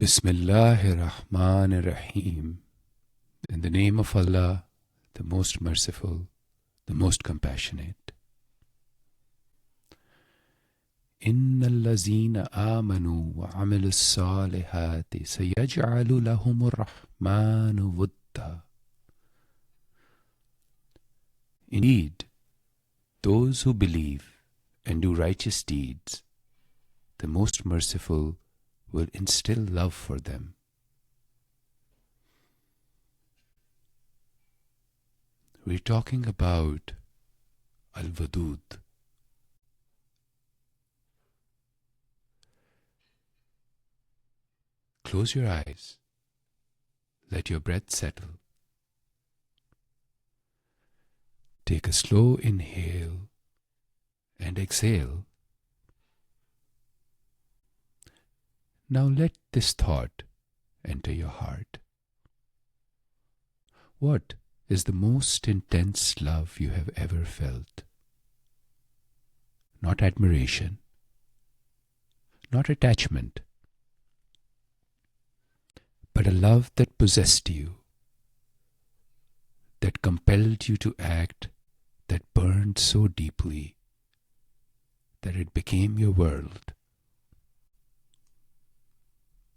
Bismillahir Rahmanir Rahim. In the name of Allah, the most merciful, the most compassionate. إن الذين آمنوا وعملوا الصالحات سيجعل لهم الرحمن ودا. Indeed, those who believe and do righteous deeds, the most merciful will instill love for them. We're talking about Al-Wadud. Close your eyes. Let your breath settle. Take a slow inhale and exhale. Now let this thought enter your heart. What is the most intense love you have ever felt? Not admiration, not attachment, but a love that possessed you, that compelled you to act, that burned so deeply that it became your world.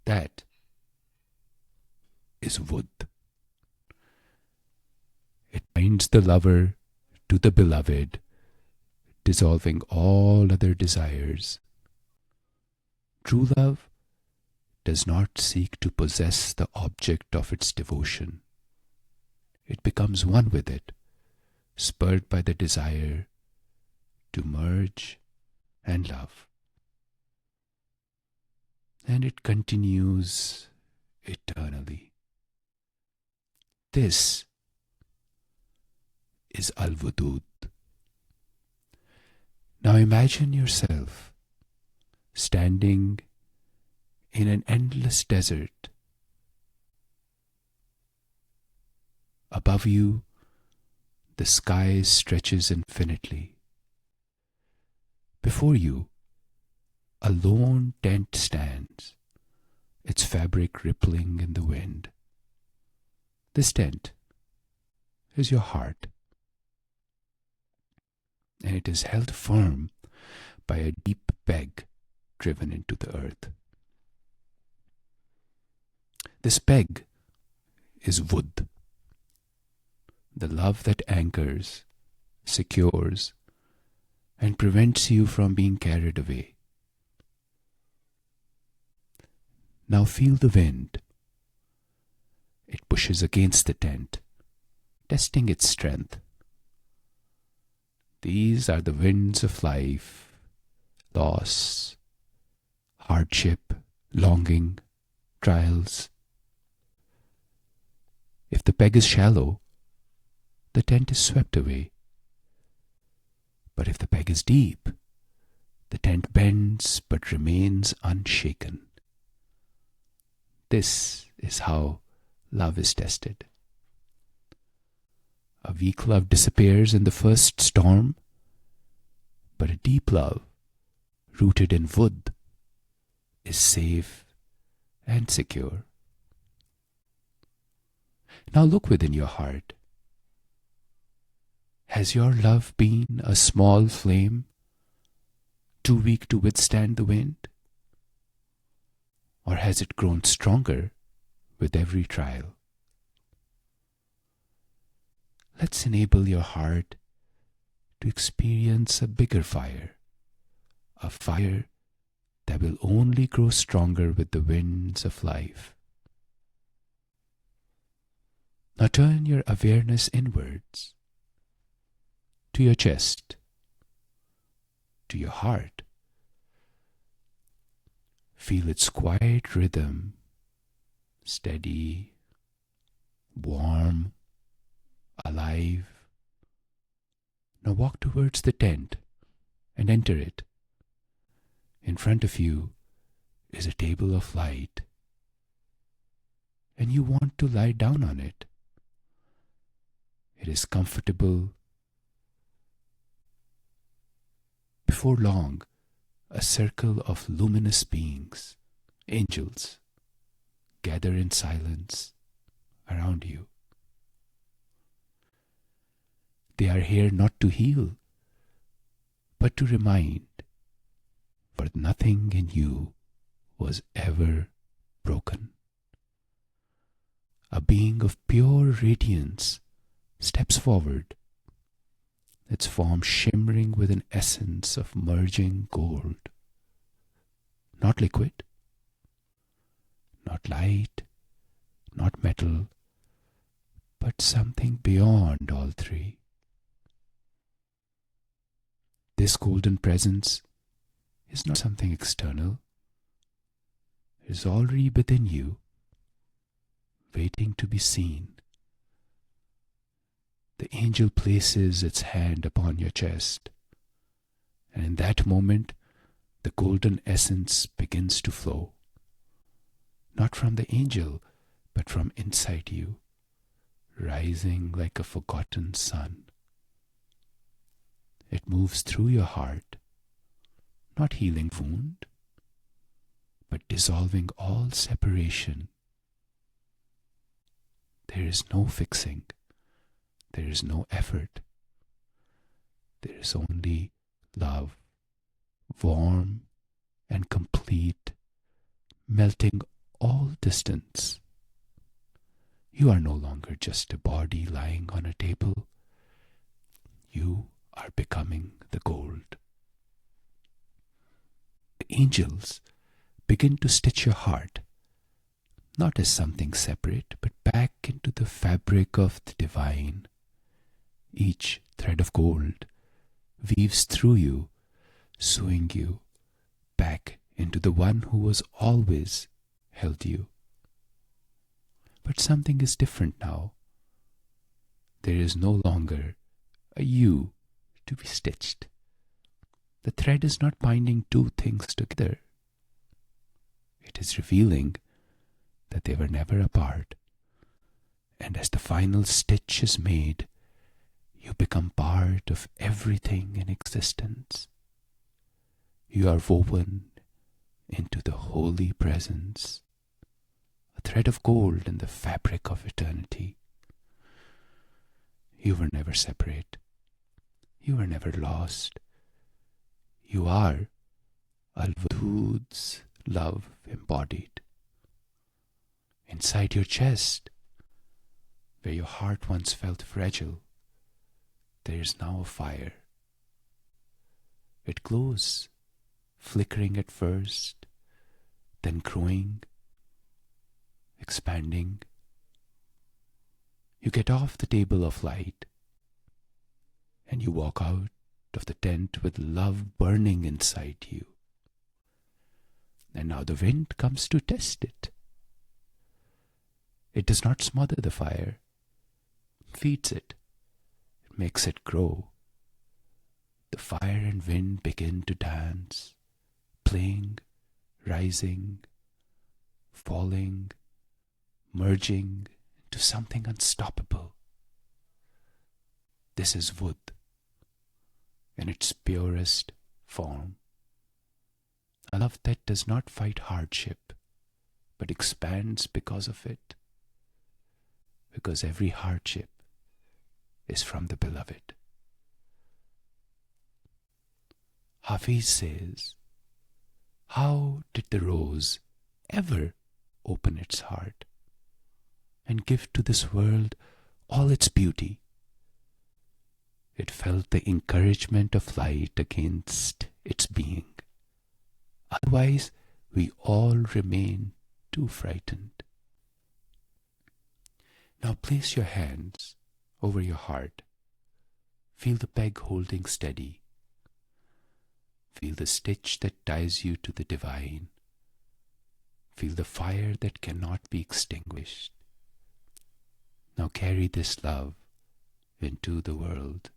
That is Wud. It binds the lover to the beloved, dissolving all other desires. True love does not seek to possess the object of its devotion. It becomes one with it, spurred by the desire to merge and love. And it continues eternally. This is Al-Wadud. Now imagine yourself standing in an endless desert. Above you, the sky stretches infinitely. Before you, a lone tent stands, its fabric rippling in the wind. This tent is your heart, and it is held firm by a deep peg driven into the earth. This peg is Wud, the love that anchors, secures, and prevents you from being carried away. Now feel the wind. It pushes against the tent, testing its strength. These are the winds of life, loss, hardship, longing, trials. If the peg is shallow, the tent is swept away. But if the peg is deep, the tent bends but remains unshaken. This is how love is tested. A weak love disappears in the first storm, but a deep love, rooted in Wud, is safe and secure. Now look within your heart. Has your love been a small flame, too weak to withstand the wind? Or has it grown stronger with every trial? Let's enable your heart to experience a bigger fire, a fire that will only grow stronger with the winds of life. Now turn your awareness inwards, to your chest, to your heart. Feel its quiet rhythm, steady, warm, alive. Now walk towards the tent and enter it. In front of you is a table of light, and you want to lie down on it. It is comfortable. Before long, a circle of luminous beings, angels, gather in silence around you. They are here not to heal, but to remind, for nothing in you was ever broken. A being of pure radiance steps forward, its form shimmering with an essence of merging gold. Not liquid, not light, not metal, but something beyond all three. This golden presence is not something external. It is already within you, waiting to be seen. The angel places its hand upon your chest, and in that moment, the golden essence begins to flow. Not from the angel, but from inside you, rising like a forgotten sun. It moves through your heart, not healing wound, but dissolving all separation. There is no fixing. There is no effort. There is only love, warm and complete, melting all distance. You are no longer just a body lying on a table. You are becoming the gold. The angels begin to stitch your heart, not as something separate, but back into the fabric of the divine. Each thread of gold weaves through you, sewing you back into the one who was always held you. But something is different now. There is no longer a you to be stitched. The thread is not binding two things together. It is revealing that they were never apart. And as the final stitch is made, you become part of everything in existence. You are woven into the holy presence, a thread of gold in the fabric of eternity. You were never separate. You were never lost. You are Al-Wadud's love embodied. Inside your chest, where your heart once felt fragile, there is now a fire. It glows, flickering at first, then growing, expanding. You get off the table of light, and you walk out of the tent with love burning inside you. And now the wind comes to test it. It does not smother the fire, feeds it, makes it grow. The fire and wind begin to dance, playing, rising, falling, merging into something unstoppable. This is wood in its purest form. A love that does not fight hardship, but expands because of it. Because every hardship is from the beloved. Hafiz says, how did the rose ever open its heart and give to this world all its beauty? It felt the encouragement of light against its being. Otherwise, we all remain too frightened. Now place your hands over your heart. Feel the peg holding steady. Feel the stitch that ties you to the divine. Feel the fire that cannot be extinguished. Now carry this love into the world,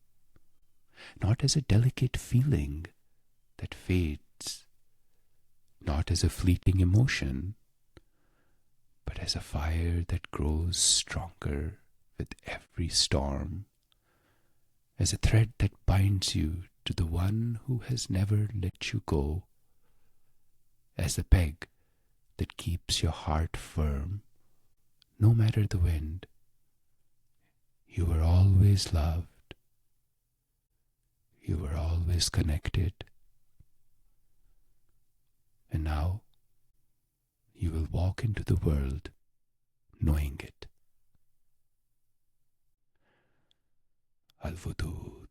not as a delicate feeling that fades, not as a fleeting emotion, but as a fire that grows stronger with every storm, as a thread that binds you to the one who has never let you go, as the peg that keeps your heart firm no matter the wind. You were always loved. You were always connected. And now you will walk into the world knowing it. Al-Wadud.